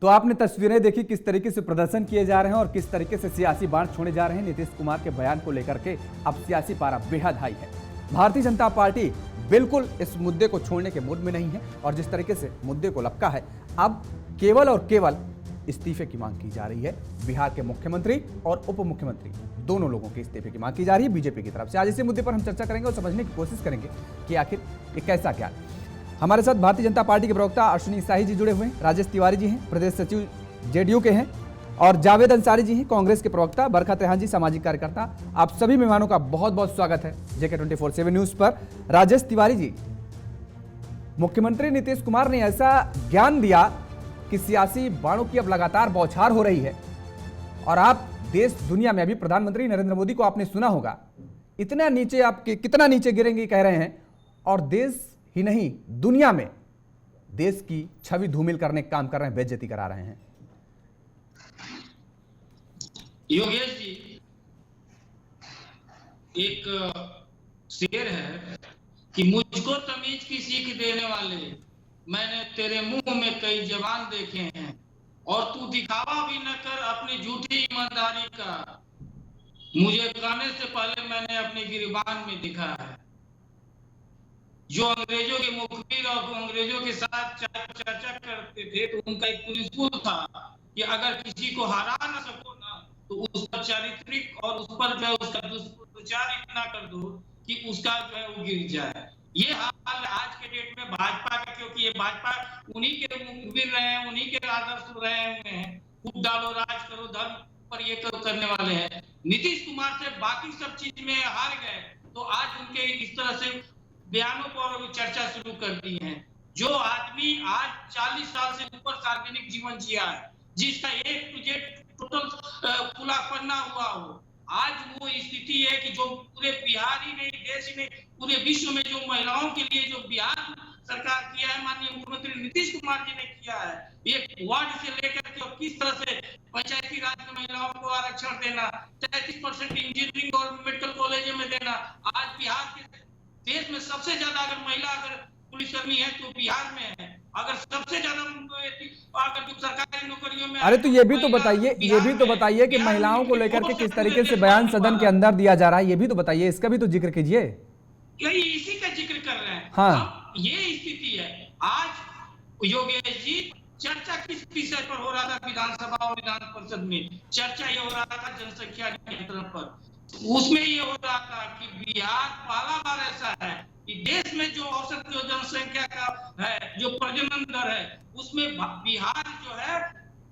तो आपने तस्वीरें देखी किस तरीके से प्रदर्शन किए जा रहे हैं और किस तरीके से सियासी बाण छोड़े जा रहे हैं। नीतीश कुमार के बयान को लेकर के अब सियासी पारा बेहद हाई है। भारतीय जनता पार्टी बिल्कुल इस मुद्दे को छोड़ने के मूड में नहीं है और जिस तरीके से मुद्दे को लपका है, अब केवल और केवल इस्तीफे की मांग की जा रही है। बिहार के मुख्यमंत्री और उप मुख्यमंत्री दोनों लोगों के इस्तीफे की मांग की जा रही है बीजेपी की तरफ से। आज इसी मुद्दे पर हम चर्चा करेंगे और समझने की कोशिश करेंगे कि आखिर ये कैसा क्या है। हमारे साथ भारतीय जनता पार्टी के प्रवक्ता अश्विनी शाही जी जुड़े हुए हैं, राजेश तिवारी जी हैं, प्रदेश सचिव जेडीयू के हैं, और जावेद अंसारी जी हैं, कांग्रेस के प्रवक्ता, बरखा त्रेहान जी सामाजिक कार्यकर्ता। आप सभी मेहमानों का बहुत बहुत स्वागत है जेके 24/7 न्यूज पर। राजेश तिवारी जी, मुख्यमंत्री नीतीश कुमार ने ऐसा ज्ञान दिया कि सियासी बाणों की अब लगातार बौछार हो रही है और आप देश दुनिया में, अभी प्रधानमंत्री नरेंद्र मोदी को आपने सुना होगा, इतना नीचे आप कितना नीचे गिरेंगे कह रहे हैं और देश ही नहीं दुनिया में देश की छवि धूमिल करने का काम कर रहे हैं, बेइज्जती करा रहे हैं। योगेश जी, एक शेर है कि मुझको तमीज की सीख देने वाले मैंने तेरे मुंह में कई जवान देखे हैं और तू दिखावा भी न कर अपनी झूठी ईमानदारी का। मुझे गाने से पहले मैंने अपने गिरबान में दिखा है। जो अंग्रेजों के मुखबिर और अंग्रेजों के साथ चर्चा करते थे तो उनका एक प्रिंसिपल था कि अगर किसी को हरा ना सको ना तो उस पर चारित्रिक और उस पर जो है उसका दुष्प्रचार इतना कर दो कि उसका जो है वो गिर जाए। ये हाल आज के डेट में भाजपा का, क्योंकि ये भाजपा उन्हीं के मुखबिर रहे हैं, उन्हीं के आदर्श रहे हुए हैं। खूब डालो राज करो धर्म पर ये करने वाले हैं। नीतीश कुमार से बाकी सब चीज में हार गए तो आज उनके इस तरह से बयानों पर चर्चा शुरू कर दी है। जो आदमी आज 40 साल से ऊपर सार्वजनिक जीवन जिया है, जिसका एक तुझे टोटल खुला पन्ना हुआ हो, आज वो स्थिति है कि जो पूरे बिहार ही नहीं, देश ही नहीं, पूरे विश्व में जो महिलाओं के लिए जो बिहार सरकार किया है, माननीय मुख्यमंत्री नीतीश कुमार जी ने किया है, एक वार्ड से लेकर के किस तरह से पंचायती राज में महिलाओं को आरक्षण देना, 33% इंजीनियरिंग और मेडिकल कॉलेज में देना। आज बिहार के देश में सबसे ज्यादा अगर महिला अगर पुलिसकर्मी है तो बिहार में है। अगर सबसे ज्यादा अगर सरकारी नौकरियों में, अरे तो ये भी तो बताइए कि महिलाओं को लेकर के किस तरीके से बयान सदन के अंदर दिया जा रहा है, ये भी तो बताइए, इसका भी तो जिक्र कीजिए। यही इसी का जिक्र कर रहे हैं। हाँ, ये स्थिति है। आज योगेश जी, चर्चा किस विषय पर हो रहा था विधानसभा और विधान परिषद में? चर्चा ये हो रहा था जनसंख्या नियंत्रण पर। उसमें ये हो रहा था कि बिहार पहला बार ऐसा है कि देश में जो औसत जो जनसंख्या का है, जो प्रजनन दर है, उसमें बिहार जो है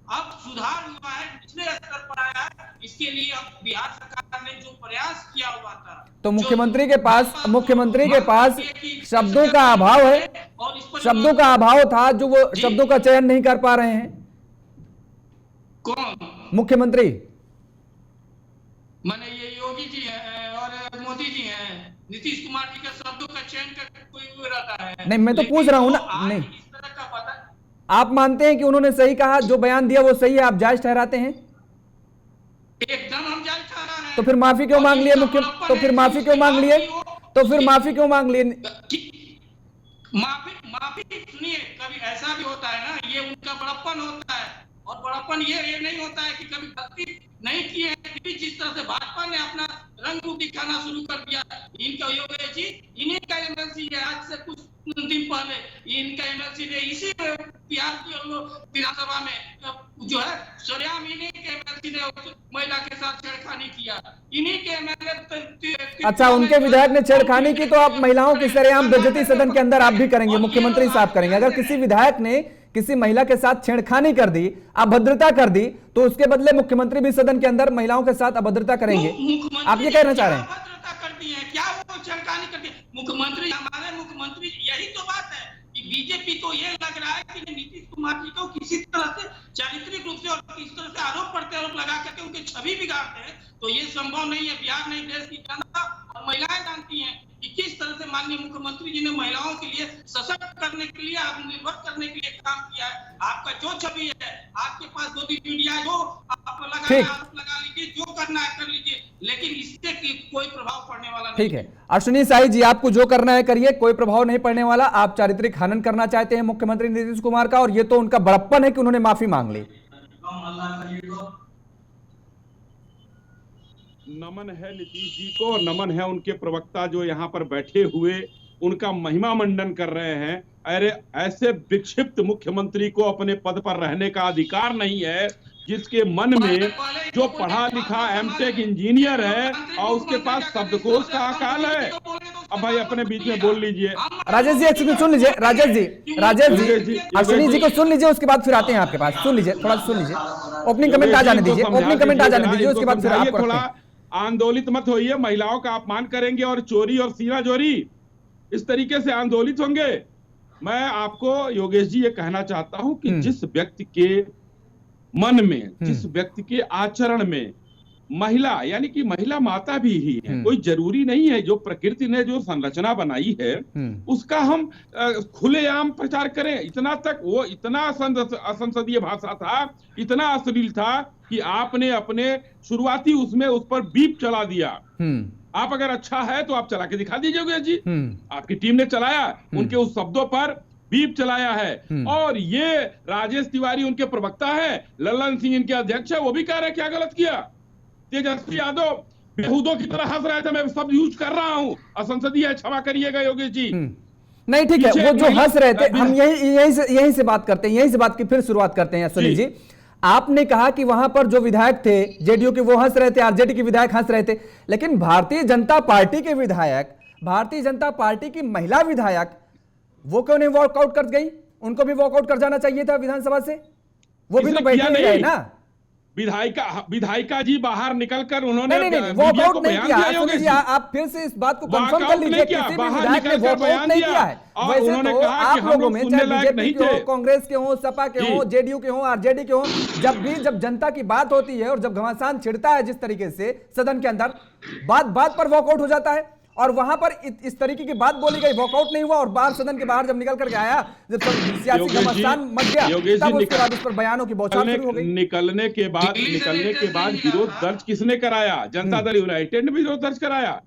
अब सुधार हुआ है, निचले स्तर पर आया है। इसके लिए अब बिहार सरकार ने जो प्रयास किया हुआ था, तो मुख्यमंत्री के पास शब्दों का अभाव है, शब्दों का अभाव था जो वो शब्दों का चयन नहीं कर पा रहे हैं। कौन? मुख्यमंत्री माने ये योगी जी हैं और मोदी जी हैं। नीतीश कुमार जी का शब्दों का चयन का कोई इरादा है? नहीं, मैं तो पूछ रहा हूं ना। नहीं, इस तरह का पता आप मानते हैं कि उन्होंने सही कहा, जो बयान दिया वो सही है, आप जायज ठहराते हैं? एकदम हम जायज ठहरा रहे हैं। तो फिर माफी क्यों मांग लिए तो फिर माफी क्यों मांग लिए? माफी सुनिए, कभी ऐसा भी होता है ना, ये उनका बड़प्पन होता है। और बड़प्पन ये नहीं होता है कि कभी गलती नहीं की है, जिस तरह से भाजपा ने अपना रंग रूप दिखाना शुरू कर दिया। इनका योगेश जी, इन्हीं का एमएलसी है। आज से कुछ दिन पहले इनका एमएलसी ने इसी बिहार विधानसभा में जो है सरेआम इन्हीं के एमएलसी ने महिला के साथ छेड़खानी किया। इन्हीं के एमएलए। अच्छा, उनके विधायक ने छेड़खानी की तो आप महिलाओं की सरेआम बेइज्जती सदन के अंदर आप भी करेंगे, मुख्यमंत्री साहब करेंगे। अगर किसी विधायक ने किसी महिला के साथ छेड़खानी कर दी, अभद्रता कर दी, तो उसके बदले मुख्यमंत्री भी सदन के अंदर महिलाओं के साथ अभद्रता करेंगे। आप ये कहना चाह रहे हैं? अभद्रता कर दी है क्या? वो छेड़खानी कर दी मुख्यमंत्री, हमारे मुख्यमंत्री। यही तो बात है कि बीजेपी को ये लग रहा है कि नीतीश कुमार जी को किसी तरह से चारित्रिक रूप से और किस तरह से आरोप प्रत्यारोप लगा करके उनकी छवि बिगाड़ते हैं। तो ये संभव नहीं है। बिहार नहीं, देश की जनता और महिलाएं जानती हैं कि किस तरह से माननीय मुख्यमंत्री जी ने महिलाओं के लिए सशक्त करने के लिए, आत्मनिर्भर करने के लिए काम किया है। आपका जो छवि है आपके पास 2-3 मीडिया हो, आप ठीक। आरोप लगा लीजिए, जो करना है कर लीजिए, लेकिन इससे कोई प्रभाव पड़ने वाला नहीं। ठीक है अश्विनी साई जी, आपको जो करना है करिए, कोई प्रभाव नहीं पड़ने वाला। आप चारित्रिक हनन करना चाहते हैं मुख्यमंत्री नीतीश कुमार का, और ये तो उनका बड़प्पन है कि उन्होंने माफी मांग ली। नमन है नीतीश जी को, नमन है उनके प्रवक्ता जो यहाँ पर बैठे हुए उनका महिमा मंडन कर रहे हैं। अरे ऐसे विक्षिप्त मुख्यमंत्री को अपने पद पर रहने का अधिकार नहीं है, जिसके मन में जो पढ़ा लिखा एमटेक इंजीनियर है और उसके पास शब्दकोश का अकाल है। अब भाई अपने बीच में बोल लीजिए। राजेश जी एक सेकंड सुन लीजिए, राजेश जी अश्विनी जी को सुन लीजिए, उसके बाद फिर आते हैं आपके पास। सुन लीजिए, थोड़ा सुन लीजिए, ओपनिंग कमेंट आ जाने दीजिए, ओपनिंग कमेंट आ जाने दीजिए, उसके बाद फिर आपको थोड़ा आंदोलित मत होइए। महिलाओं का अपमान करेंगे और चोरी और सीना चोरी इस तरीके से आंदोलित होंगे। मैं आपको योगेश जी ये कहना चाहता हूं कि जिस व्यक्ति के मन में, जिस व्यक्ति के आचरण में महिला यानी कि महिला माता भी ही है, कोई जरूरी नहीं है जो प्रकृति ने जो संरचना बनाई है उसका हम खुलेआम प्रचार करें। इतना तक वो इतना असंसदीय भाषा था, इतना अश्लील था कि आपने अपने शुरुआती उसमें उस पर बीप चला दिया। आप अगर अच्छा है तो आप चला के दिखा दीजिए जी। आपकी टीम ने चलाया, उनके उस शब्दों पर बीप चलाया है। और ये राजेश तिवारी उनके प्रवक्ता है, लल्लन सिंह इनके अध्यक्ष है, वो भी कह रहे हैं क्या गलत किया। तेजस्वी यादव बेहूदों की तरह हंस रहे थे, मैं शब्द यूज कर रहा हूं, असंसदीय है, क्षमा करिएगा योगेश जी। नहीं ठीक है, वो जो हंस रहे थे, हम यहीं से बात करते हैं, यहीं से बात की फिर शुरुआत करते हैं। सुनील जी, आपने कहा कि वहां पर जो विधायक थे जेडीयू के वो हंस रहे थे, आरजेडी के विधायक हंस रहे थे, लेकिन भारतीय जनता पार्टी के विधायक, भारतीय जनता पार्टी की महिला विधायक, वो क्यों नहीं वॉकआउट कर गई? उनको भी वॉकआउट कर जाना चाहिए था विधानसभा से, वो भी तो बैठे नहीं है ना। विधायिका जी बाहर निकलकर उन्होंने वॉकआउट नहीं किया। आप फिर से इस बात को कंफर्म कर लीजिए, किसी भी विधायक ने वॉकआउट नहीं किया है। वैसे तो आप लोगों में, चाहे बीजेपी के हो, कांग्रेस के हो, सपा के हो, जेडीयू के हो, आरजेडी के हो, जब जनता की बात होती है और जब घमासान छिड़ता है जिस तरीके से सदन के अंदर, बात पर वॉकआउट हो जाता है। और वहां पर इस तरीके की बात बोली गई, वॉकआउट नहीं हुआ, और बाहर सदन के बाहर जब निकल करके आया, जब सियासी घमासान मच गया, तब उसके बाद उस पर बयानों की बौछार शुरू हो गई। निकलने के बाद विरोध दर्ज किसने कराया? जनता दल यूनाइटेड ने विरोध दर्ज कराया।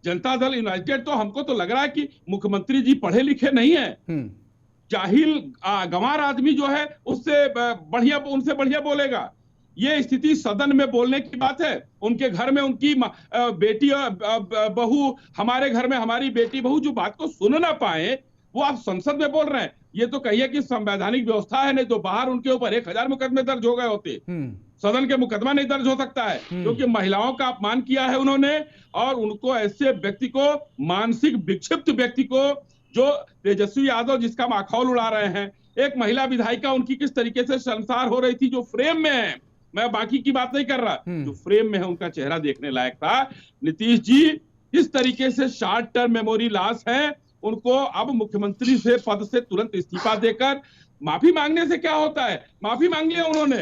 जनता दल यूनाइटेड, तो हमको तो लग रहा है कि मुख्यमंत्री जी पढ़े लिखे नहीं है, जाहिल गंवार आदमी जो है उससे बढ़िया, उनसे बढ़िया बोलेगा। ये स्थिति सदन में बोलने की बात है। उनके घर में उनकी बेटी और बहू, हमारे घर में हमारी बेटी बहू जो बात को सुन ना पाए, वो आप संसद में बोल रहे हैं। ये तो कहिए कि संवैधानिक व्यवस्था है, नहीं तो बाहर उनके ऊपर 1000 मुकदमे दर्ज हो गए होते। सदन के मुकदमा नहीं दर्ज हो सकता है, क्योंकि महिलाओं का अपमान किया है उन्होंने। और उनको ऐसे व्यक्ति को, मानसिक विक्षिप्त व्यक्ति को, जो तेजस्वी यादव जिसका माखौल उड़ा रहे हैं, एक महिला विधायिका उनकी किस तरीके से शर्मसार हो रही थी, जो फ्रेम में है, मैं बाकी की बात नहीं कर रहा, जो फ्रेम में है उनका चेहरा देखने लायक था। नीतीश जी इस तरीके से शॉर्ट टर्म मेमोरी लॉस है, उनको अब मुख्यमंत्री से पद से तुरंत इस्तीफा देकर माफी मांगने से क्या होता है? माफी मांग लिया उन्होंने।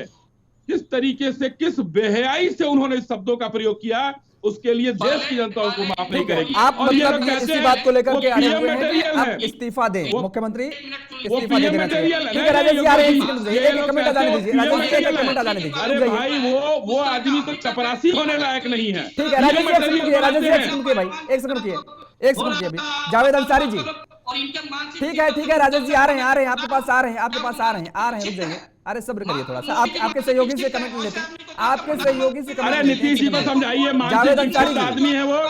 किस तरीके से, किस बेहयाई से उन्होंने इस शब्दों का प्रयोग किया, उसके लिए देश की जनता को माफ नहीं करेगी। आप मतलब इसी बात को लेकर के आए हुए हैं कि आप इस्तीफा दें, मुख्यमंत्री इस्तीफा दे देना चाहिए। ठीक है राजेश जी, आ रहे हैं, एक कमेंट आ जाने दीजिए, राजेश जी एक कमेंट आ जाने दीजिए। अरे भाई वो आदमी तो चपरासी होने लायक नहीं है। ठीक है राजेश जी, एक सेकंड किए, राजेश जी एक सेकंड किए भाई, एक सेकंड किए अभी। जावेद अंसारी जी, ठीक है राजेश जी, आ रहे हैं आपके पास, आ रहे हैं, रुक जाइए। अरे सब्र करिए थोड़ा सा, आपके सहयोगी से कमेंट लेते हैं, आपके सहयोगी से कमेंट। अरे नीतीश जी को समझाइए, मानसिक विक्षिप्त आदमी है वो,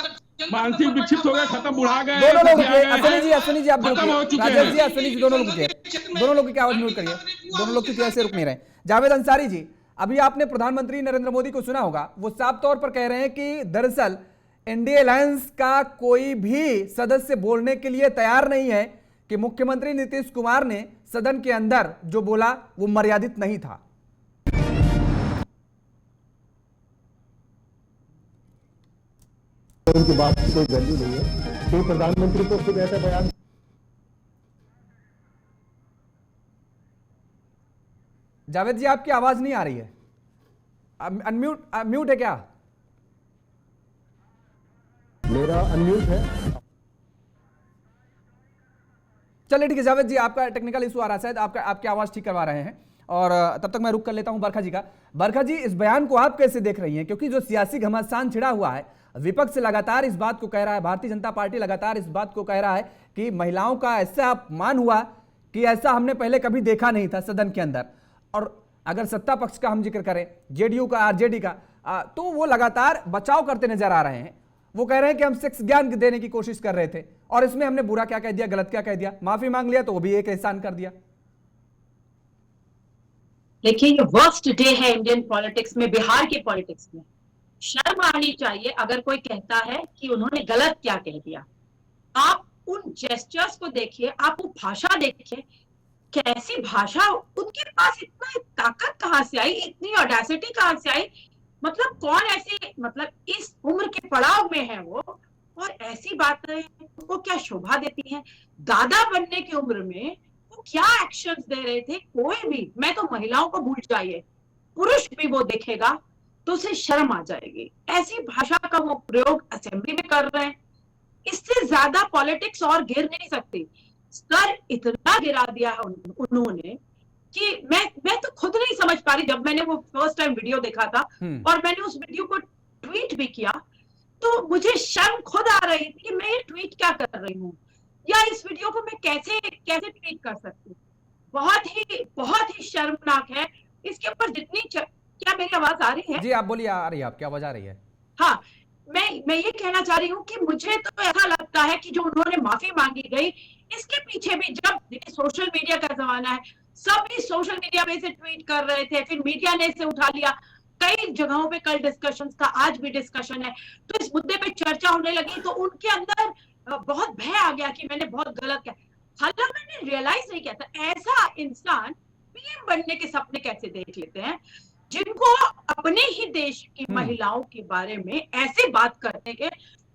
मानसिक विक्षिप्त हो गए, खत्म, बुढ़ा गए। दोनों लोग अश्विनी जी आप राजेश जी, अश्विनी जी दोनों लोग की आवाज म्यूट करिए, दोनों लोग की ऐसे रुक नहीं रहे। जावेद अंसारी जी, अभी आपने प्रधानमंत्री नरेंद्र मोदी को सुना होगा, वो साफ तौर पर कह रहे हैं कि दरअसल एनडीए अलायंस का कोई भी सदस्य बोलने के लिए तैयार नहीं है कि मुख्यमंत्री नीतीश कुमार ने सदन के अंदर जो बोला वो मर्यादित नहीं था। उनकी बात की कोई वैल्यू नहीं है, तो प्रधानमंत्री को खुद ऐसा बयान। जावेद जी आपकी आवाज नहीं आ रही है, म्यूट है क्या? मेरा अनम्यूट है। चलिए ठीक है जावेद जी, आपका टेक्निकल इशू आ रहा है शायद, आपकी आवाज ठीक करवा रहे हैं। और तब तक मैं रुक कर लेता हूं बरखा जी का। बरखा जी, इस बयान को आप कैसे देख रही हैं, क्योंकि जो सियासी घमासान छिड़ा हुआ है, विपक्ष लगातार इस बात को कह रहा है, भारतीय जनता पार्टी लगातार इस बात को कह रहा है कि महिलाओं का ऐसा अपमान हुआ कि ऐसा हमने पहले कभी देखा नहीं था सदन के अंदर। और अगर सत्ता पक्ष का हम जिक्र करें, जेडीयू का, आरजेडी का, तो वो लगातार बचाव करते नजर आ रहे हैं। वो कह रहे हैं कि हम सेक्स ज्ञान देने की कोशिश कर रहे थे और इसमें हमने बुरा क्या कह दिया, गलत क्या कह दिया, माफी मांग लिया तो वो भी एक एहसान कर दिया। देखिए, ये वर्स्ट डे है इंडियन पॉलिटिक्स में, बिहार के पॉलिटिक्स में। शर्म आनी चाहिए अगर कोई कहता है कि उन्होंने गलत क्या कह दिया। आप उन जेस्चर्स को देखिए, आप वो भाषा देखिए, कैसी भाषा, उनके पास इतना ताकत कहां से आई, इतनी ऑडेसिटी कहां से आई। मतलब कौन ऐसे, मतलब इस उम्र के पड़ाव में है वो, और ऐसी बातें को क्या शोभा देती हैं। दादा बनने की उम्र में वो क्या एक्शंस दे रहे थे। कोई भी, मैं तो महिलाओं को भूल जाइए, पुरुष भी वो देखेगा तो उसे शर्म आ जाएगी। ऐसी भाषा का वो प्रयोग असेंबली में कर रहे हैं। इससे ज्यादा पॉलिटिक्स और गिर नहीं सकती। स्तर इतना गिरा दिया है उन्होंने कि मैं तो खुद नहीं समझ पा रही। जब मैंने वो फर्स्ट टाइम वीडियो देखा था और मैंने उस वीडियो को ट्वीट भी किया, तो मुझे शर्म खुद आ रही थी कि मैं ये ट्वीट क्या कर रही हूँ, या इस वीडियो को मैं कैसे ट्वीट कर सकती हूँ। बहुत ही शर्मनाक है। इसके ऊपर जितनी क्या मेरी आवाज आ रही है? जी आप बोलिए, आ रही है। आप क्या आवाज आ रही है? हाँ, मैं ये कहना चाह रही हूँ कि मुझे तो ऐसा लगता है कि जो उन्होंने माफी मांगी गई, इसके पीछे भी, जब सोशल मीडिया का जमाना है, सभी सोशल मीडिया में से ट्वीट कर रहे थे, फिर मीडिया ने इसे उठा लिया। कई जगहों पे कल डिस्कशन था, आज भी डिस्कशन है, तो इस मुद्दे पे चर्चा होने लगी, तो उनके अंदर बहुत भय आ गया कि मैंने बहुत गलत किया। हालांकि मैंने रियलाइज नहीं किया था, ऐसा इंसान पीएम बनने के सपने कैसे देख लेते हैं, जिनको अपने ही देश की महिलाओं के बारे में ऐसे बात करने के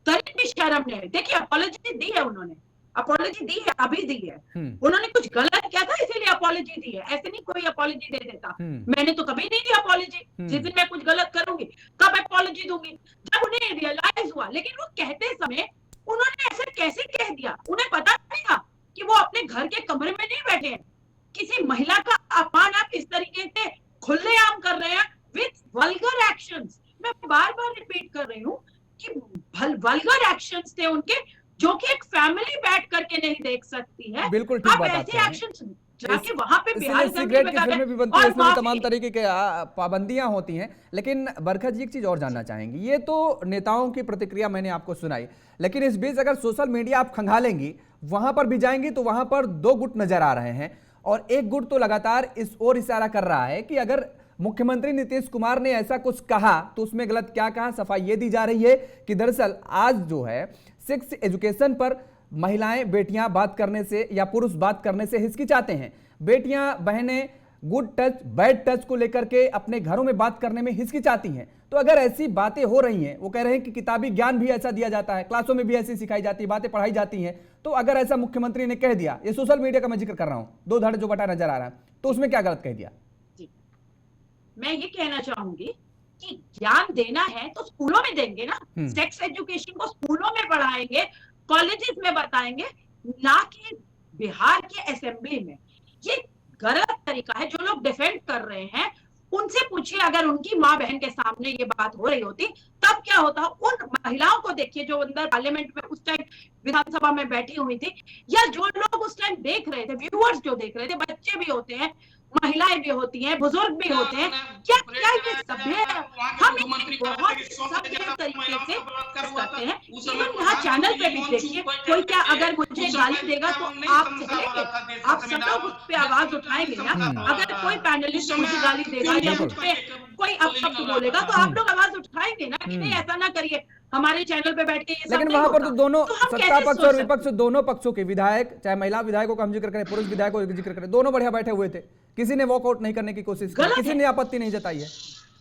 तनिक भी शर्म नहीं। देखिए, अपॉलॉजी दी है उन्होंने, अपॉलॉजी दी है, अभी दी है। उन्होंने कुछ गलत किया था इसीलिए अपॉलॉजी दी है, ऐसे नहीं कोई अपॉलॉजी दे देता। मैंने तो कभी नहीं दी अपॉलॉजी। जिस दिन मैं कुछ गलत करूंगी कब अपॉलॉजी दूंगी, जब उन्हें रियलाइज हुआ। लेकिन वो कहते समय उन्होंने ऐसे कैसे कह दिया? उन्हें पता नहीं था कि वो अपने घर के कमरे में नहीं बैठे हैं। किसी महिला का अपमान आप इस तरीके से खुलेआम कर रहे हैं विद वल्गर एक्शंस। मैं बार बार रिपीट कर रही हूँ कि वल्गर एक्शंस थे उनके, जो कि एक फैमिली बैठ करके नहीं देख सकती है। बिल्कुल ठीक बात ऐसे एक्शंस जाके वहां पे बिहार सिगरेट की फिल्में भी बनती है, इसमें भी तमाम तरीके के पाबंदियां होती हैं। लेकिन बरखा जी, एक चीज और जानना चाहेंगी। ये तो नेताओं की प्रतिक्रिया मैंने आपको सुनाई, लेकिन इस बीच अगर सोशल मीडिया आप खंगालेंगी, वहां पर भी जाएंगी, तो वहां पर दो गुट नजर आ रहे हैं, और एक गुट तो लगातार इस ओर इशारा कर रहा है कि अगर मुख्यमंत्री नीतीश कुमार ने ऐसा कुछ कहा तो उसमें गलत क्या कहा। सफाई ये दी जा रही है कि दरअसल आज जो है सेक्स एजुकेशन पर महिलाएं, बेटियां बात करने से या पुरुष बात करने से हिचकिचाते हैं। बेटियां, बहनें गुड टच, बैड टच को लेकर के अपने घरों में बात करने में हिचकिचाती हैं। तो अगर ऐसी बातें हो रही हैं, वो कह रहे हैं कि किताबी ज्ञान भी ऐसा दिया जाता है, क्लासों में भी ऐसी सिखाई जाती है, बातें पढ़ाई जाती हैं, तो अगर ऐसा मुख्यमंत्री ने कह दिया, ये सोशल मीडिया का मैं जिक्र कर रहा हूं, दो धड़ जो बटा नजर आ रहा है, तो उसमें क्या गलत कह दिया? मैं ये कहना चाहूंगी कि ज्ञान देना है तो स्कूलों में देंगे ना। सेक्स एजुकेशन को स्कूलों में पढ़ाएंगे, कॉलेजेस में बताएंगे, ना कि बिहार के असेंबली में। ये गलत तरीका है। जो लोग डिफेंड कर रहे हैं उनसे पूछिए, अगर उनकी माँ बहन के सामने ये बात हो रही होती तब क्या होता। उन महिलाओं को देखिए जो अंदर पार्लियामेंट में उस टाइम विधानसभा में बैठी हुई थी, या जो लोग उस टाइम देख रहे थे, व्यूअर्स जो देख रहे थे, बच्चे भी होते हैं, महिलाएं भी होती हैं, बुजुर्ग भी होते हैं। क्या क्या ये सभ्य है? हम बहुत सभ्य तरीके से करते हैं। इवन यहाँ चैनल पे भी देखिए, कोई क्या अगर मुझे गाली देगा तो आप चलेंगे, आप सब लोग उस पे आवाज उठाएंगे ना। अगर कोई पैनलिस्ट मुझे गाली देगा या मुझ पे कोई अपशब्द बोलेगा तो आप लोग आवाज उठाएंगे ना कि नहीं ऐसा ना करिए, हमारे चैनल पे बैठ के ये सब। लेकिन वहां पर तो दोनों सत्ता पक्ष और विपक्ष, दोनों पक्षों के विधायक, चाहे महिला विधायकों का हम जिक्र करें, पुरुष विधायकों का जिक्र करें, दोनों बढ़िया बैठे हुए थे। किसी ने वॉकआउट नहीं करने की कोशिश की, किसी ने आपत्ति नहीं जताई है।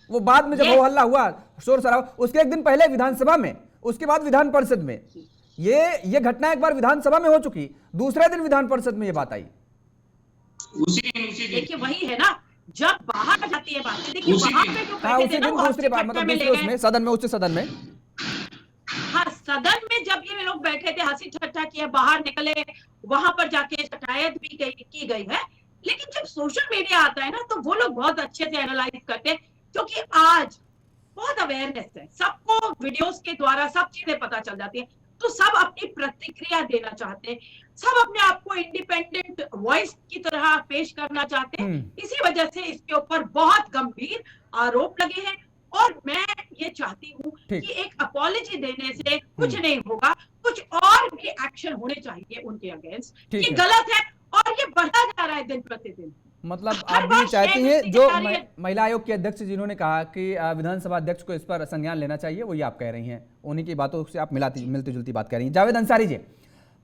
वो बाद में जब वो हल्ला हुआ, शोर शराबा, उसके एक दिन पहले विधानसभा में, उसके बाद विधान परिषद में, ये घटना एक बार विधानसभा में हो चुकी, दूसरे दिन विधान परिषद में ये बात आई। देखिए वही है ना, जब बाहर जाती है बात, देखिए वहां पे जो हाँ, उसी दिन दूसरी बात, मतलब दूसरे उसमें सदन में, उच्च सदन में, हाँ सदन में जब ये लोग बैठे थे, हंसी ठट्ठा किया, बाहर निकले, वहां पर जाके शिकायत भी की गई है। लेकिन जब सोशल मीडिया आता है ना, तो वो लोग बहुत अच्छे से एनालाइज करते हैं, क्योंकि आज बहुत अवेयरनेस है, सबको वीडियोस के द्वारा सब चीजें पता चल जाती है, तो सब अपनी प्रतिक्रिया देना चाहते हैं, सब अपने आप को इंडिपेंडेंट वॉइस की तरह पेश करना चाहते हैं। इसी वजह से इसके ऊपर बहुत गंभीर आरोप लगे हैं, और मैं ये चाहती हूँ कि एक अपॉलॉजी देने से कुछ नहीं होगा, कुछ और भी एक्शन होने चाहिए उनके अगेंस्ट। ये गलत है और ये बढ़ता जा रहा है दिन प्रतिदिन। मतलब आप भी चाहती हैं जो महिला आयोग के अध्यक्ष जिन्होंने कहा कि विधानसभा अध्यक्ष को इस पर संज्ञान लेना चाहिए, वही आप कह रही हैं, उन्हीं की बातों से आप मिलती जुलती बात कर रही हैं। जावेद अंसारी जी,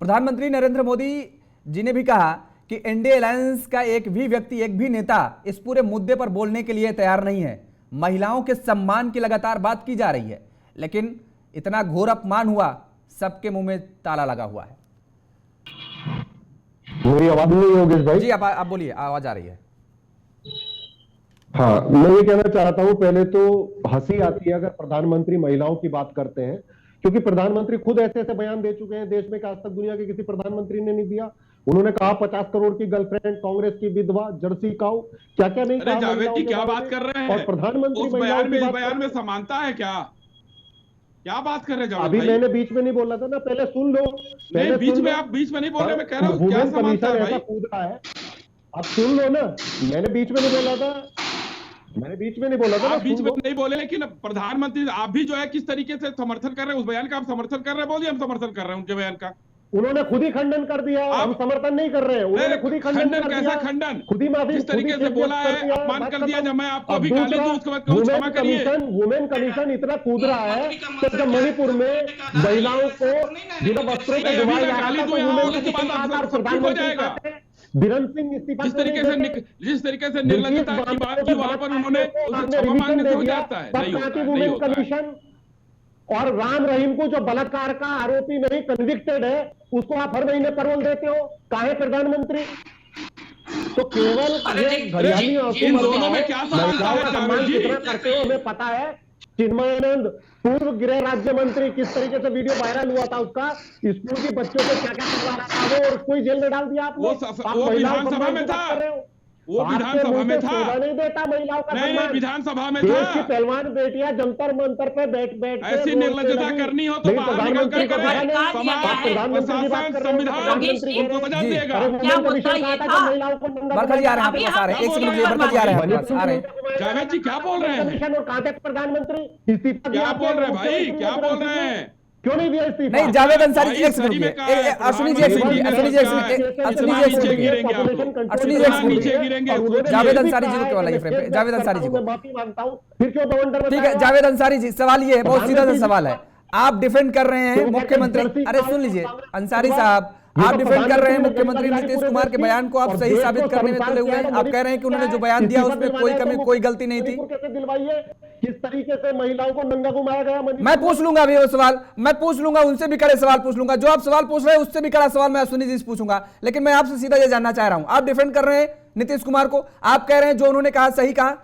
प्रधानमंत्री नरेंद्र मोदी जी ने भी कहा कि एनडीए अलायंस का एक भी व्यक्ति, एक भी नेता इस पूरे मुद्दे पर बोलने के लिए तैयार नहीं है। महिलाओं के सम्मान की लगातार बात की जा रही है, लेकिन इतना घोर अपमान हुआ, सबके मुंह में ताला लगा हुआ है। मेरी आवाज नहीं योगेश भाई? जी आप बोलिए, आवाज आ रही है। हाँ, मैं ये कहना चाहता हूं, पहले तो हंसी आती है अगर प्रधानमंत्री महिलाओं की बात करते हैं, क्योंकि प्रधानमंत्री खुद ऐसे ऐसे बयान दे चुके हैं देश में कि आज तक दुनिया के किसी प्रधानमंत्री ने नहीं दिया। उन्होंने कहा 50 करोड़ की गर्लफ्रेंड, कांग्रेस की विधवा, जर्सी काऊ, क्या क्या नहीं कहा। जावेद जी क्या बात कर रहे हैं? और प्रधानमंत्री उस बयान में समानता है क्या बात कर रहे हैं? अभी मैंने बीच में नहीं बोला था ना, पहले सुन लो। नहीं, बीच में नहीं बोल रहे, मैं कह रहा हूँ क्या समानता है भाई? कूद रहा है, अब सुन लो ना। मैंने बीच में नहीं बोला था, आप बीच में नहीं बोले, लेकिन प्रधानमंत्री आप भी जो है किस तरीके से समर्थन कर रहे हैं उस बयान का? आप समर्थन कर रहे हैं, बोलिए हम समर्थन कर रहे हैं उनके बयान का। उन्होंने खुद ही खंडन कर दिया, हम समर्थन नहीं कर रहे हैं। उन्होंने खुद ही खंडन कर दिया। कैसा खंडन? खुद ही माफी, जिस तरीके से बोला है, अपमान कर दिया। जब मैं आपको अभी गाली दूं उसके बाद क्षमा करिए। वुमेन कमीशन इतना कूद रहा है कि जब मणिपुर में महिलाओं को बिना वस्त्रों के घुमाया जा रहा था, तो प्रधानमंत्री बीरेन सिंह इस्तीफा, जिस तरीके से निर्लज्जता की बात की वहां पर उन्होंने क्षमा मांगने से हो जाता है। वुमेन कमीशन और राम रहीम को जो बलात्कार का आरोपी नहीं, कन्विक्टेड है, उसको आप हर महीने पैरोल देते हो, काहे प्रधानमंत्री? तो केवल इन दोनों में क्या सम्मान कितना करते हो हमें पता है। चिन्मयानंद पूर्व गृह राज्य मंत्री, किस तरीके से वीडियो वायरल हुआ था उसका, स्कूल के बच्चों को क्या क्या करवा रहा था वो, और उसको ही जेल में डाल दिया आप लोग। वो विधानसभा में था, वो विधानसभा में था, नहीं देता महिलाओं का नहीं विधानसभा में था। था। पहलवान बेटियां जंतर मंतर पे बैठ ऐसी निर्लज्जता करनी हो तो प्रधानमंत्री को जावेद जी क्या बोल रहे हैं? और कहां तक प्रधानमंत्री इस्तीफा? क्या बोल रहे हैं भाई, क्या बोल रहे हैं? क्यों नहीं दिया इस्तीफा? नहीं, जावेद अंसारी जी एक सेकंड, अश्विनी जी एक सेकंड, जावेद अंसारी जी को वाला फ्रेम पे, जावेद अंसारी जी को माफी मांगता हूं, फिर क्यों बवंडर? ठीक है जावेद अंसारी जी, सवाल ये है, बहुत सीधा सा सवाल है। आप डिफेंड कर रहे हैं मुख्यमंत्री, अरे सुन लीजिए अंसारी साहब, आप डिफेंड कर रहे हैं मुख्यमंत्री नीतीश कुमार के बयान को, आप सही साबित करने में तुले हुए हैं। आप कह रहे हैं कि उन्होंने जो बयान दिया उसमें कोई कमी, कोई गलती नहीं थी। कैसे दिलवाइए? किस तरीके से महिलाओं को नंगा घुमाया गया? मैं पूछ लूंगा अभी वो सवाल, मैं पूछ लूंगा, उनसे भी कड़े सवाल पूछ लूंगा। जो आप सवाल पूछ रहे हैं उससे भी कड़ा सवाल मैं अश्विनी जी से पूछूंगा, लेकिन मैं आपसे सीधा ये जानना चाह रहा हूं, आप डिफेंड कर रहे हैं नीतीश कुमार को, आप कह रहे हैं जो उन्होंने कहा सही कहा।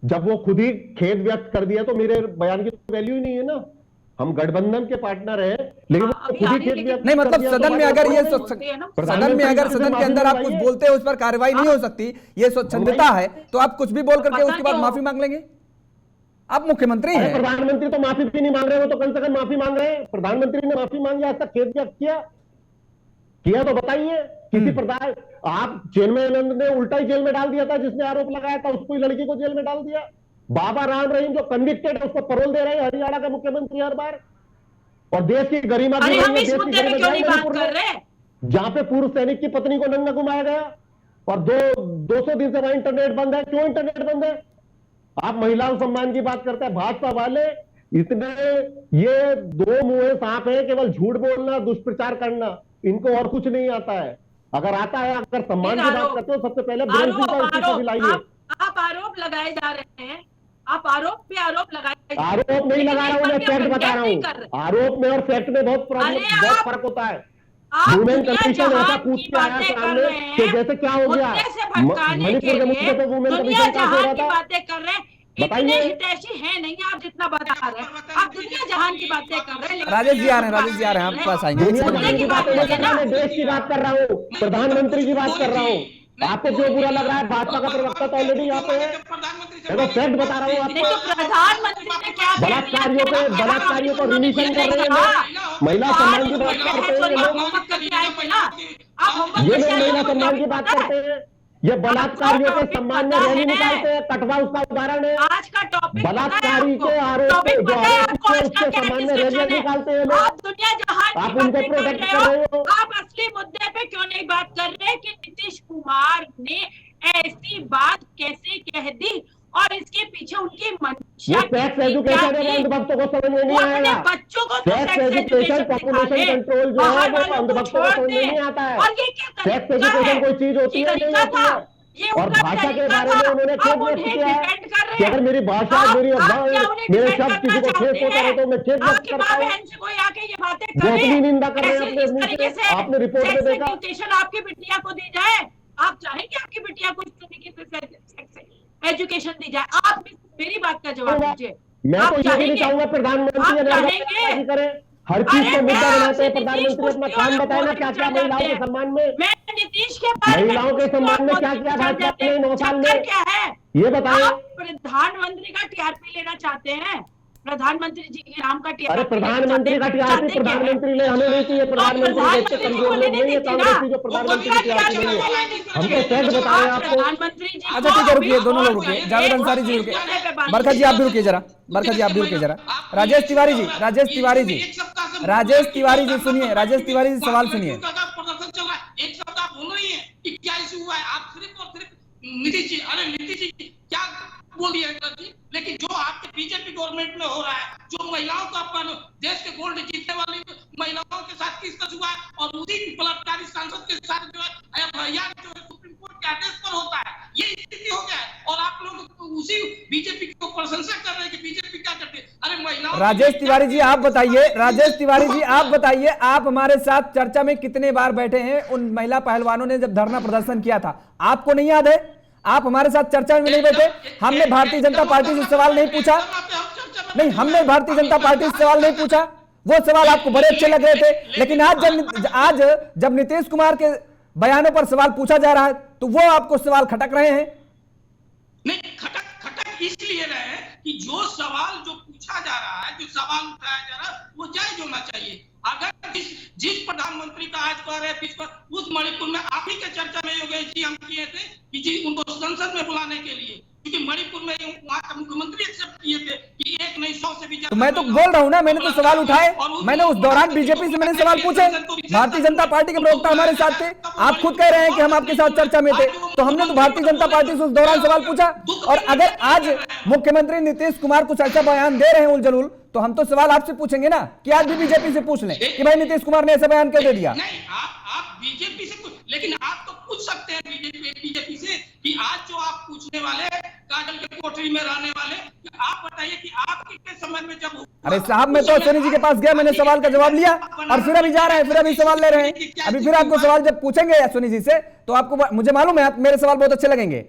जब वो खुद ही खेद व्यक्त कर दिया तो मेरे बयान की वैल्यू ही नहीं है ना। हम गठबंधन के पार्टनर हैं, लेकिन खुद ही खेद व्यक्त नहीं, मतलब सदन में अगर ये सदन के अंदर आप कुछ बोलते हैं उस पर कार्रवाई नहीं हो सकती, ये स्वच्छंदता है, तो आप कुछ भी बोल करके उसके बाद माफी मांग लेंगे? आप मुख्यमंत्री हैं। प्रधानमंत्री तो माफी भी नहीं मांग रहे, वो तो कम से कम माफी मांग रहे हैं। प्रधानमंत्री ने माफी मांगी, आज तक खेद व्यक्त किया तो बताइए। किसी प्रधान, आप चिन्मयानंद ने उल्टा ही जेल में डाल दिया था, जिसने आरोप लगाया था उसको ही लड़की को जेल में डाल दिया। बाबा राम रहीम जो कन्विक्टेड है उसको पैरोल दे रहे हैं हरियाणा के मुख्यमंत्री हर बार, और देश की गरिमा हम इस मुद्दे पे क्यों नहीं बात कर रहे? जहां पे पूर्व सैनिक की पत्नी को नंगा घुमाया गया और 200 दिन से वहां इंटरनेट बंद है। क्यों इंटरनेट बंद है? आप महिलाओं सम्मान की बात करते हैं। भाजपा वाले इतने ये दो मुंहे सांप है, केवल झूठ बोलना, दुष्प्रचार करना, इनको और कुछ नहीं आता है। अगर आता है, अगर सम्मान की बात करते हो, सबसे पहले बीरेन सिंह का इस्तीफा दिलाइए। आप आरोप लगाए जा रहे हैं, आप आरोप पे आरोप लगाए। आरोप नहीं लगा रहा हूं, मैं फैक्ट बता रहा हूं। आरोप में और फैक्ट में बहुत फर्क होता है। वुमेन कमीशन ऐसा पूछ के आया सामने कि जैसे क्या हो गया मणिपुर के मुद्दे पे वुमेन कमीशन का हो रहा था। बातें कर रहे हैं, इतने हितैषी है नहीं आप जितना बता रहे हैं। आप दुनिया जहान की बातें कर रहे हैं। राजेश जी आ रहे हैं, राजेश जी आ रहे हैं, आपके पास आएंगे। दुनिया जहान की बात नहीं कर रहा, मैं देश की बात कर रहा हूँ, प्रधानमंत्री की बात कर रहा हूँ। आपको जो बुरा लग रहा है, भाजपा का प्रवक्ता तो ऑलरेडी यहाँ पे है, देखो फैक्ट बता रहा हूँ आपको। प्रधानमंत्री ने क्या बलात्कारियों को रिलीजन कर रहे हैं, महिला सम्मान की बात करते हैं ये लोग, ये लोग महिला सम्मान की बात करते हैं, ये बलात्कारियों के सम्मान में रैली निकालते हैं। कटवा उसका उदाहरण है। आज का टॉपिक बलात्कारी के आरोप पे जो आरोप है उसके सम्मान में रैलियां निकालते हैं लोग। आप दुनिया जहान आप उनको प्रोटेक्ट कर रहे हो। आप असली मुद्दे पे क्यों नहीं बात कर रहे कि नीतीश कुमार ने ऐसी बात कैसे कह दी और इसके पीछे उनकी मंशा सेक्स एजुकेशन है, अंधभक्तों को समझ में नहीं आएगा। बच्चों को सेक्स एजुकेशन पॉपुलेशन कंट्रोल जो है वो अंधभक्तों को समझ में नहीं आता है। और ये क्या सेक्स एजुकेशन कोई चीज होती है नहीं होती है। और भाषा के बारे में उन्होंने खेत व्यक्त किया है कि अगर मेरी भाषा, मेरी मेरे शब्द किसी को खेत होता है तो मैं खेत व्यक्त करता हूँ। वो अपनी निंदा कर रहे हैं अपने मुंह से। आपने रिपोर्ट में देखा। आपकी बिटिया को दी जाए, आप चाहेंगे आपकी बिटिया को एजुकेशन दी जाए? आप मेरी बात का जवाब दीजिए। मैं तो ये भी नहीं चाहूंगा प्रधानमंत्री करे, हर चीज को मुद्दा बनाते हैं। प्रधानमंत्री अपना काम बताए ना, क्या क्या महिलाओं के सम्मान में, नीतीश के महिलाओं के सम्मान में क्या क्या भाजपा ने 9 साल में क्या है ये बताएं। प्रधानमंत्री का टीआरपी लेना चाहते हैं? प्रधानमंत्री जी के नाम का टीआरपी? अरे प्रधानमंत्री का टीआरपी प्रधानमंत्री ले, हमें नहीं चाहिए। प्रधानमंत्री कमजोर लोग नहीं है कांग्रेस की जो प्रधानमंत्री की टीआरपी नहीं है। हमको फैक्ट बता रहे हैं आपको। अच्छा ठीक है, रुकिए, दोनों लोग रुकिए। जावेद अंसारी जी रुकिए, बरखा जी आप भी रुकिए जरा, बरखा जी आप भी रुकिए जरा। राजेश तिवारी जी, राजेश तिवारी जी, राजेश तिवारी जी सुनिए, राजेश तिवारी जी सवाल सुनिए। एक शब्द आप बोल रही है कि क्या इशू हुआ है, आप सिर्फ और सिर्फ नीतीश जी, अरे नीतीश जी क्या बोल दिया जी। लेकिन जो आपके बीजेपी गवर्नमेंट में हो रहा है, जो महिलाओं का अपन देश के गोल्ड जीतने वाली महिलाओं के साथ किस तरह हुआ है, और उसी बलात्कारी सांसद के साथ जो है एफआईआर जो सुप्रीम कोर्ट के आदेश पर होता है, ये स्थिति हो गया है। और आप लोग उसी बीजेपी को प्रशंसा कर रहे हैं कि बीजेपी क्या करती है। अरे महिलाओं। राजेश तिवारी जी आप बताइए, राजेश तिवारी जी आप बताइए, आप हमारे साथ चर्चा में कितने बार बैठे हैं उन महिला पहलवानों ने जब धरना प्रदर्शन किया था? आपको नहीं याद है? आप हमारे साथ चर्चा में नहीं बैठे? हमने भारतीय जनता पार्टी से सवाल नहीं पूछा? नहीं, हमने भारतीय जनता पार्टी से सवाल नहीं पूछा। वो सवाल आपको बड़े अच्छे लग रहे थे, लेकिन आज जब नीतीश कुमार के बयानों पर सवाल पूछा जा रहा है तो वो आपको सवाल खटक रहे हैं। नहीं, खटक इसलिए रहे हैं कि जो सवाल जो पूछा जा रहा है, जो सवाल उठाया जा रहा है, वो जायज होना चाहिए। अगर जिस प्रधानमंत्री का आज कह रहे हैं उस मणिपुर में आप ही के चर्चा में योगेश जी हम किए थे कि जी उनको संसद में बुलाने के लिए, क्योंकि मणिपुर में वहां का मुख्यमंत्री एक्सेप्ट किए थे कि 1 नहीं 100 से भी ज्यादा। तो मैं तो बोल रहा हूं ना, मैंने तो सवाल उठाए, मैंने उस दौरान बीजेपी से मैंने सवाल पूछे। भारतीय जनता पार्टी के प्रवक्ता हमारे साथ थे, आप खुद कह रहे हैं कि हम आपके साथ चर्चा में थे, तो हमने तो भारतीय जनता पार्टी से उस दौरान सवाल पूछा। और अगर आज मुख्यमंत्री नीतीश कुमार कुछ ऐसा बयान दे रहे हैं उलझुल, तो हम तो सवाल आपसे पूछेंगे ना कि आज भी बीजेपी से पूछ लें कि भाई नीतीश कुमार ने ऐसा बयान क्यों दे दिया। नहीं, आप बीजेपी से, लेकिन आप तो पूछ सकते हैं बीजेपी से कि आज जो आप पूछने वाले काजल के कोठरी में रहने वाले, आप बताइए कि आपके समय में जब। अरे साहब, मैं तो अश्विनी जी के पास गया, मैंने सवाल का जवाब लिया और फिर अभी जा रहे हैं, फिर अभी सवाल ले रहे हैं। अभी फिर आपको सवाल जब पूछेंगे अश्विनी जी से तो आपको, मुझे मालूम है मेरे सवाल बहुत अच्छे लगेंगे।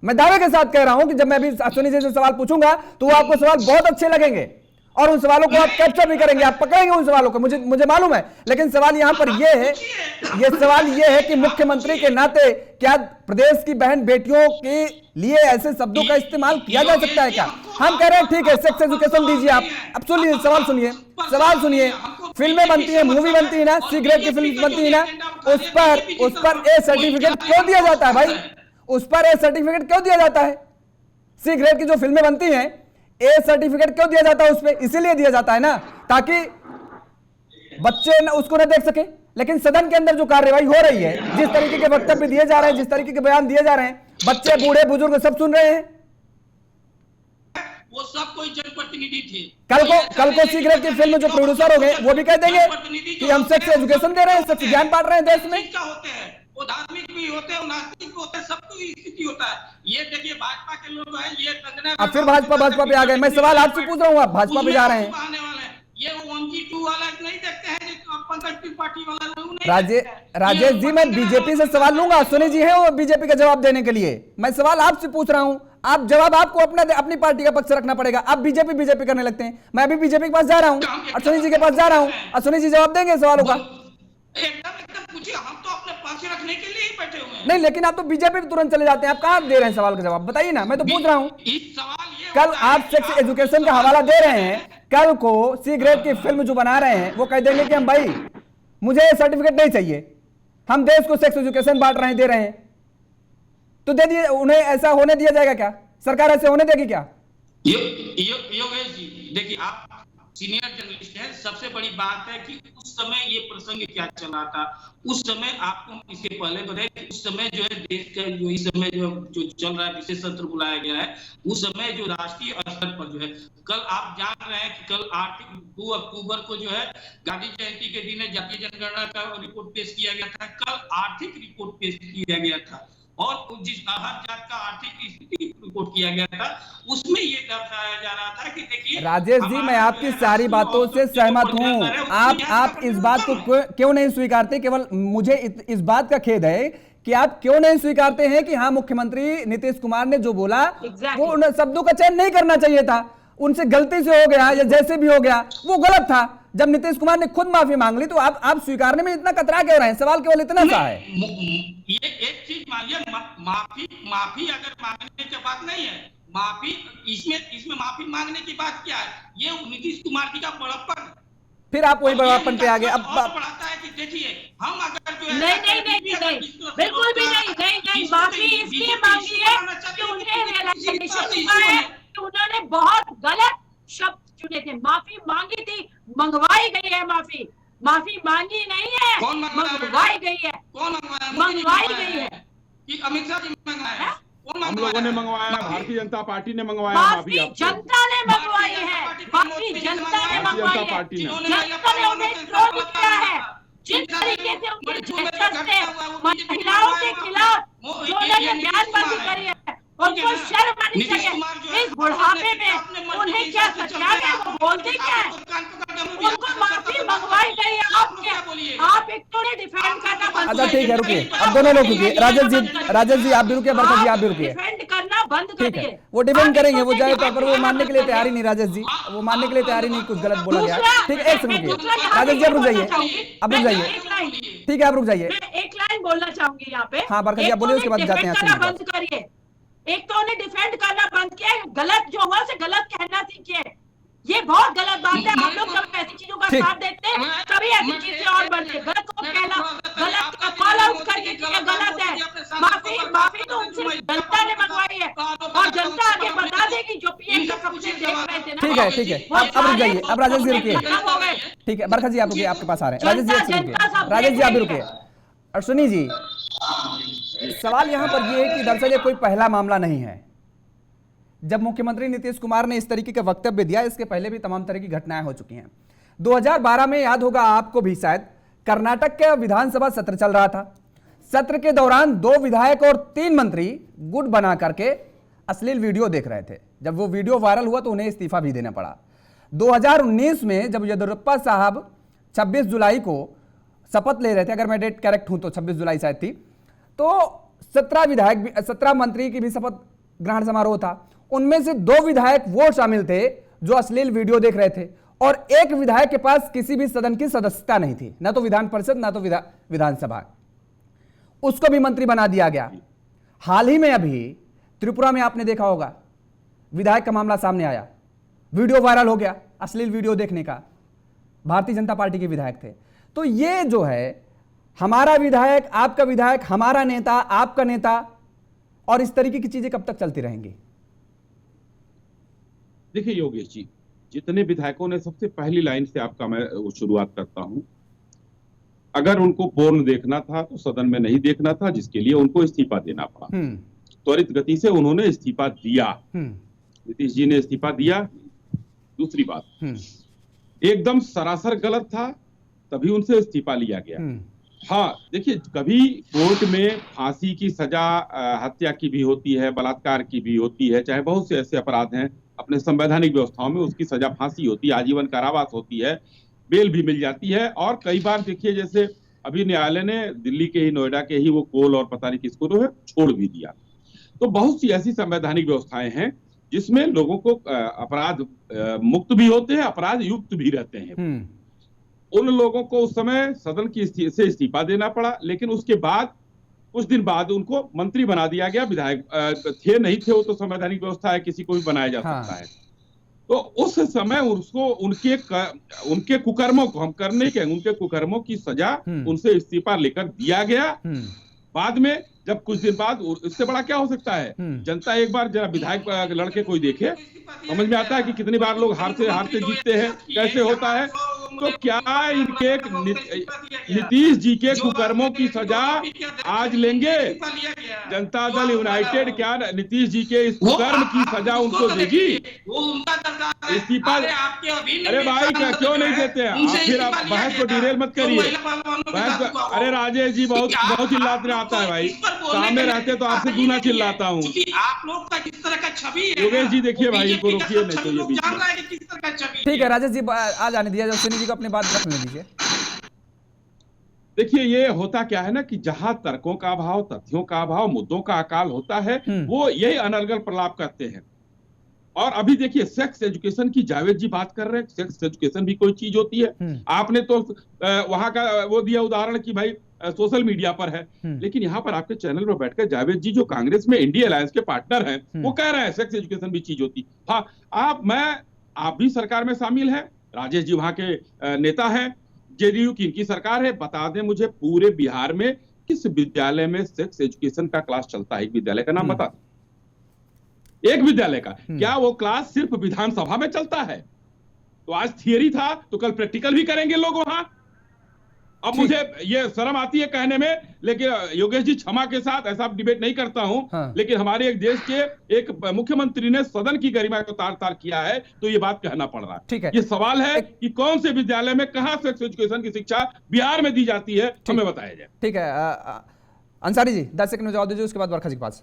मैं दावे के साथ कह रहा हूं कि जब मैं अभी अश्विनी जी से सवाल पूछूंगा तो वो आपको सवाल बहुत अच्छे लगेंगे और उन सवालों को आप कैप्चर भी करेंगे, आप पकड़ेंगे उन सवालों को, मुझे मालूम है। लेकिन सवाल यहां पर सवाल ये है कि मुख्यमंत्री के नाते क्या प्रदेश की बहन बेटियों के लिए ऐसे शब्दों का इस्तेमाल किया जा सकता है क्या? हम कह रहे हैं ठीक है, सेक्स एजुकेशन दीजिए आप। अब सुनिए, सवाल सुनिए। फिल्में बनती है, मूवी बनती है ना, सी ग्रेड की फिल्म बनती है ना, उस पर ए सर्टिफिकेट क्यों दिया जाता है भाई? उस पर ए सर्टिफिकेट क्यों दिया जाता है? सी ग्रेड की जो फिल्में बनती हैं, ए सर्टिफिकेट क्यों दिया जाता है उस पे? इसीलिए दिया जाता है ना ताकि बच्चे उसको ना देख सके। लेकिन सदन के अंदर जो कार्यवाही हो रही है, जिस तरीके के वक्तव्य दिए जा रहे हैं, जिस तरीके के बयान दिए जा रहे हैं, बच्चे बूढ़े बुजुर्ग सब सुन रहे हैं। वो सब कोई जनप्रतिनिधि थे। कल को सी ग्रेड की फिल्म जो प्रोड्यूसर हो गए वो भी कह देंगे कि हम सेक्स एजुकेशन दे रहे हैं, सेक्स ज्ञान बांट रहे हैं देश में। क्या होते हैं वो धार्मिक भी होते हैं, नास्तिक भी होते हैं, सबकी स्थिति होता है। ये देखिए भाजपा के लोग हैं, ये अब फिर भाजपा पे आ गए। मैं सवाल आपसे पूछ रहा हूँ, आप भाजपा पे जा रहे हैं। ये 1G2 वाला नहीं देखते हैं, पंकज त्रिपाठी वाला लोग नहीं। राजेश जी, मैं बीजेपी से सवाल लूंगा, सुनी जी है वो बीजेपी का जवाब देने के लिए। मैं सवाल आपसे पूछ रहा हूँ, आप जवाब आपको अपनी पार्टी का पक्ष रखना पड़ेगा। आप बीजेपी करने लगते हैं। मैं अभी बीजेपी के पास जा रहा हूं, अश्विनी जी के पास जा रहा हूं, अश्विनी जी जवाब देंगे सवालों का? एकदम पूछिए, हम तो अपने पक्ष रखने के लिए ही बैठे हुए हैं। नहीं, लेकिन आप तो बीजेपी तुरंत चले जाते हैं। आप कहां दे रहे हैं सवाल का जवाब? बताइए ना, मैं तो पूछ रहा हूं। इस सवाल ये कल आप सेक्स एजुकेशन का हवाला दे रहे हैं, कल को सी ग्रेड की फिल्म जो बना रहे हैं वो कह देंगे कि हम भाई मुझे सर्टिफिकेट नहीं चाहिए, हम देश को सेक्स एजुकेशन बांट रहे हैं, दे रहे हैं, तो दे दिए। उन्हें ऐसा होने दिया जाएगा क्या? सरकार ऐसे होने देगी क्या? योगेश जी देखिए, आप सीनियर जर्नलिस्ट हैं। सबसे बड़ी बात है कि उस समय ये प्रसंग क्या चल रहा था। उस समय आपको इसके पहले बताए कि उस समय जो है देश का जो इस समय जो चल रहा है, विशेष सत्र बुलाया गया है, उस समय जो राष्ट्रीय स्तर पर जो है, कल आप जान रहे हैं कि कल 2 अक्टूबर को जो है गांधी जयंती के दिन जातीय जनगणना का रिपोर्ट पेश किया गया था। कल आर्थिक रिपोर्ट पेश किया गया था और जिस हर जात का आर्थिक स्थिति रिपोर्ट किया गया था, उसमें ये दर्शाया जा रहा था कि देखिए राजेश जी, मैं आपकी सारी बातों से सहमत हूं। आप इस बात को क्यों नहीं स्वीकारते? केवल मुझे इस बात का खेद है कि आप क्यों नहीं स्वीकारते हैं कि हाँ, मुख्यमंत्री नीतीश कुमार ने जो बोला वो उन शब्दों का चयन नहीं करना चाहिए था, उनसे गलती से हो गया या जैसे भी हो गया वो गलत था। जब नीतीश कुमार ने खुद माफी मांग ली तो आप स्वीकारने में इतना कतरा क्यों रहे हैं? सवाल केवल इतना सा है। ये एक चीज मानिए, माफी अगर मांगने की बात नहीं है, माफी इसमें माफी मांगने की बात क्या है? ये नीतीश कुमार जी का बड़प्पन। फिर आप वही बड़प्पन पे आ गए। अब बढ़ाता है कि देखिए हम अगर जो है नहीं, बिल्कुल भी नहीं। माफी इसलिए मांगी है कि उन्हें रियलाइजेशन हुआ है कि उन्होंने बहुत गलत शब्द चुने थे। माफी मांगी थी, मंगवाई गई है माफी मांगी नहीं है, मंगवाई गई है। कौन मंगवाई गई है कि अमित शाह जी मंगाया है? हम लोगों ने मंगवाया, भारतीय जनता पार्टी ने मंगवाया माफी जनता ने मंगवाई है, माफी जनता ने मंगवाई है, जनता ने उन्हें ट्रोल किया है। जिस तरीके से उनके जेस्चर से महिलाओं के खिलाफ जो उन्होंने बयानबाजी करी है, उनको शर्म आनी चाहिए। इस बुढ़ापे में उन्हें क्या सच्चा है, वो बोलते क्या है? उनको माफी मंगवाई गई है। आप एक तो डिफेंड करना बंद। अच्छा ठीक है, रुकिए, अब दोनों लोग रुकिए। राजेश जी आप भी रुकिए, बरखा जी आप भी रुकिए। डिफेंड करना बंद ठीक है, वो डिफेंड करेंगे, वो जाए तो, पर वो मानने के लिए तैयार ही नहीं। राजेश जी वो मानने के लिए तैयार ही नहीं, कुछ गलत बोला गया। ठीक है, एक सेकंड रुकिए राजेश जी, आप रुक जाइए, अब रुक जाइए। ठीक है, आप रुक जाइए। एक लाइन बोलना चाहूंगी यहाँ पे। हाँ बरखा जी आप बोलिए, उसके बाद जाते हैं। बंद करिए। एक तो उन्हें डिफेंड करना बंद किया, गलत जो हुआ उसे गलत कहना सीखिए। ये बहुत गलत बात है। आप लोग जब ऐसी चीजों का साथ देते हैं तभी ऐसी चीजें और बनती है। गलत को कहना, गलत का कॉल आउट करके गलत है। माफी तो उनसे जनता ने मंगवाई है और जनता आगे बता देगी जो पीएम का सपने देख रहे थे ना। ठीक है, अब रुक जाइए, अब राजेश जी रुकिए। ठीक है बरखा जी आप रुकिए, आपके पास आ रहे हैं। राजेश जी आप भी रुकिए। अश्विनी जी, सवाल यहां पर यह है कि दरअसल ये कोई पहला मामला नहीं है। जब मुख्यमंत्री नीतीश कुमार ने इस तरीके का वक्तव्य दिया, इसके पहले भी तमाम तरह की घटनाएं हो चुकी हैं। 2012 में याद होगा आपको भी शायद, कर्नाटक के विधानसभा सत्र चल रहा था। सत्र के दौरान 2 विधायक और 3 मंत्री गुट बना करके अश्लील वीडियो देख रहे थे। जब वो वीडियो वायरल हुआ तो उन्हें इस्तीफा भी देना पड़ा। 2019 में जब येदियुरप्पा साहब 26 जुलाई को शपथ ले रहे थे, अगर मैं डेट करेक्ट हूं तो 26 जुलाई शायद थी, तो 17 मंत्री की भी शपथ ग्रहण समारोह था। उनमें से 2 विधायक वो शामिल थे जो अश्लील वीडियो देख रहे थे और 1 विधायक के पास किसी भी सदन की सदस्यता नहीं थी, ना तो विधान परिषद ना तो विधानसभा। उसको भी मंत्री बना दिया गया। हाल ही में अभी त्रिपुरा में आपने देखा होगा, विधायक का मामला सामने आया, वीडियो वायरल हो गया अश्लील वीडियो देखने का, भारतीय जनता पार्टी के विधायक थे। तो ये जो है हमारा विधायक, आपका विधायक, हमारा नेता, आपका नेता, और इस तरीके की चीजें कब तक चलती रहेंगी? देखिए योगेश जी, जितने विधायकों ने, सबसे पहली लाइन से आपका मैं शुरुआत करता हूं, अगर उनको पूर्ण देखना था तो सदन में नहीं देखना था, जिसके लिए उनको इस्तीफा देना पड़ा। त्वरित गति से उन्होंने इस्तीफा दिया, नीतीश जी ने इस्तीफा दिया। दूसरी बात, एकदम सरासर गलत था, तभी उनसे इस्तीफा लिया गया। हाँ देखिए, कभी कोर्ट में फांसी की सजा हत्या की भी होती है, बलात्कार की भी होती है, चाहे बहुत से ऐसे अपराध हैं अपने संवैधानिक व्यवस्थाओं में, उसकी सजा फांसी होती है, आजीवन कारावास होती है, बेल भी मिल जाती है। और कई बार देखिए, जैसे अभी न्यायालय ने दिल्ली के ही, नोएडा के ही वो कोल और पता नहीं किसको तो है छोड़ भी दिया। तो बहुत सी ऐसी संवैधानिक व्यवस्थाएं हैं जिसमें लोगों को अपराध मुक्त भी होते हैं, अपराध युक्त भी रहते हैं। उन लोगों को उस समय सदन की से इस्तीफा देना पड़ा, लेकिन उसके बाद कुछ दिन बाद उनको मंत्री बना दिया गया। विधायक थे नहीं थे, वो तो संवैधानिक व्यवस्था है, किसी को भी बनाया जा सकता है। तो उस समय उसको उनके कुकर्मों को हम करने के उनके कुकर्मों की सजा उनसे इस्तीफा लेकर दिया गया। बाद में जब कुछ दिन बाद, इससे बड़ा क्या हो सकता है? जनता एक बार जरा विधायक लड़के कोई देखे, समझ में आता है कि कितनी बार लोग हारते जीतते हैं, कैसे होता है। तो क्या इनके नीतीश जी के कुकर्मों की सजा आज लेंगे जनता दल यूनाइटेड? क्या नीतीश जी के इस कुकर्म की सजा उनको देगी? इस्तीफा? अरे भाई क्या क्यों नहीं देते हैं? फिर आप बहस को डिरेल मत करिए। अरे राजेश जी बहुत चिल्लाते आता है भाई, सामने रहते तो आपसे दूना चिल्लाता हूँ। आप लोग का किस तरह का छवि है? योगेश जी देखिए भाई, इनको रोकिए नहीं तो ये बीच में। ठीक है राजेश जी, आ जाने दिया, सुनी जी को अपनी बात रखने दीजिए। देखिए ये होता क्या है ना कि जहां तर्कों का अभाव, तथ्यों का अभाव, मुद्दों का अकाल होता है, वो यही अनर्गल प्रलाप करते हैं। और अभी देखिए सेक्स एजुकेशन की जावेद जी बात कर रहे हैं, सेक्स एजुकेशन भी कोई चीज होती है। आपने तो वहां का वो दिया उदाहरण कि भाई सोशल मीडिया पर है, लेकिन यहाँ पर आपके चैनल पर बैठकर जावेद जी जो कांग्रेस में इंडिया अलायंस के पार्टनर हैं, वो कह रहे हैं सेक्स एजुकेशन भी चीज होती। हाँ, आप भी सरकार में शामिल हैं, राजेश जी वहां के नेता हैं, जेडीयू की इनकी सरकार है। बता दें मुझे पूरे बिहार में किस विद्यालय में सेक्स एजुकेशन का क्लास चलता है? एक विद्यालय का नाम बता दें, एक विद्यालय का। क्या वो क्लास सिर्फ विधानसभा में चलता है? तो आज थियरी था तो कल प्रैक्टिकल भी करेंगे लोग वहां। अब मुझे ये शर्म आती है कहने में, लेकिन योगेश जी क्षमा के साथ ऐसा डिबेट नहीं करता हूं। लेकिन हमारे एक देश के एक मुख्यमंत्री ने सदन की गरिमा को तार-तार किया है, तो ये बात कहना पड़ रहा है। ठीक है, ये सवाल है कि कौन से विद्यालय में कहां सेक्स एजुकेशन की शिक्षा बिहार में दी जाती है, हमें बताया जाए। ठीक है अंसारी जी 10 सेकंड में जवाब दीजिए, उसके बाद वर्षा जी के पास।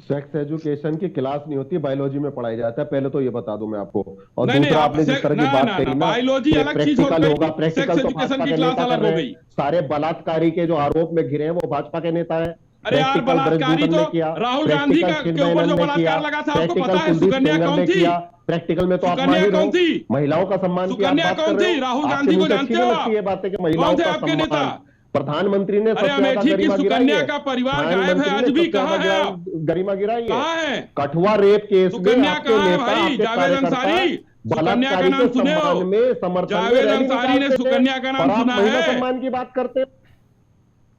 सेक्स एजुकेशन की क्लास नहीं होती, बायोलॉजी में पढ़ाई जाता है, पहले तो ये बता दूं मैं आपको। और नहीं, दूसरा आपने जिस तरह की बात कही ना, बायोलॉजी अलग चीज प्रैक्टिकल होगा, प्रैक्टिकल सेक्स तो एजुकेशन भाजपा की के क्लास नेता अलग कर हो रहे गई। हैं। सारे बलात्कारी के जो आरोप में घिरे हैं वो भाजपा के नेता है। अरे यार बलात्कारी तो राहुल गांधी के ऊपर जो बलात्कार लगा था, आपको पता है सुकन्या कौन थी? प्रैक्टिकल में तो आप सुकन्या कौन थी? महिलाओं का सम्मान की सुकन्या कौन थी? राहुल गांधी को जानते हो आप? ये बात है कि महिलाओं का सम्मान, प्रधानमंत्री ने अरे अमेठी की सुकन्या का परिवार गायब है, आज भी कहाँ है आप? गरिमा गिराई कहाँ है? कठुआ रेप केस में सुकन्या आपके कहाँ है नेता, भाई? आपके जावेद अंसारी, सुकन्या का नाम सुने हो? जावेद अंसारी ने सुकन्या का नाम सुना है? सम्मान की बात करते हैं।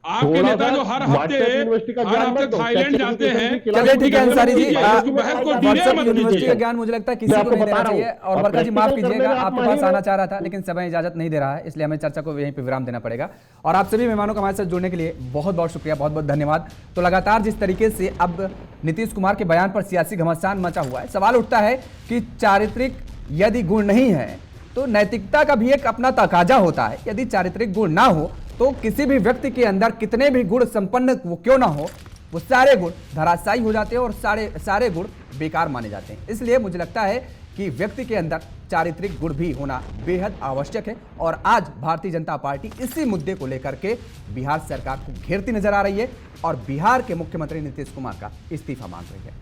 आपके नेता जो हर हफ्ते थाईलैंड जाते हैं। चलिए ठीक है अंसारी जी, बहस को डिले मत यूनिवर्सिटी का कीजिए। ज्ञान मुझे लगता है किसी को नहीं देना चाहिए। और वर्षा जी माफ कीजिएगा, आपके पास आना चाह रहा था लेकिन समय इजाजत नहीं दे रहा है, इसलिए हमें चर्चा को यहीं पे विराम देना पड़ेगा। और आप सभी मेहमानों का हमारे साथ जुड़ने के लिए बहुत बहुत शुक्रिया, बहुत बहुत धन्यवाद। तो लगातार जिस तरीके से अब नीतीश कुमार के बयान पर सियासी घमासान मचा हुआ है, सवाल उठता है कि चारित्रिक यदि गुण नहीं है तो नैतिकता का भी एक अपना तकाजा होता है। यदि चारित्रिक गुण ना हो तो किसी भी व्यक्ति के अंदर कितने भी गुण संपन्न वो क्यों ना हो, वो सारे गुण धराशायी हो जाते हैं और सारे गुण बेकार माने जाते हैं। इसलिए मुझे लगता है कि व्यक्ति के अंदर चारित्रिक गुण भी होना बेहद आवश्यक है। और आज भारतीय जनता पार्टी इसी मुद्दे को लेकर के बिहार सरकार को घेरती नजर आ रही है और बिहार के मुख्यमंत्री नीतीश कुमार का इस्तीफा मांग रही है।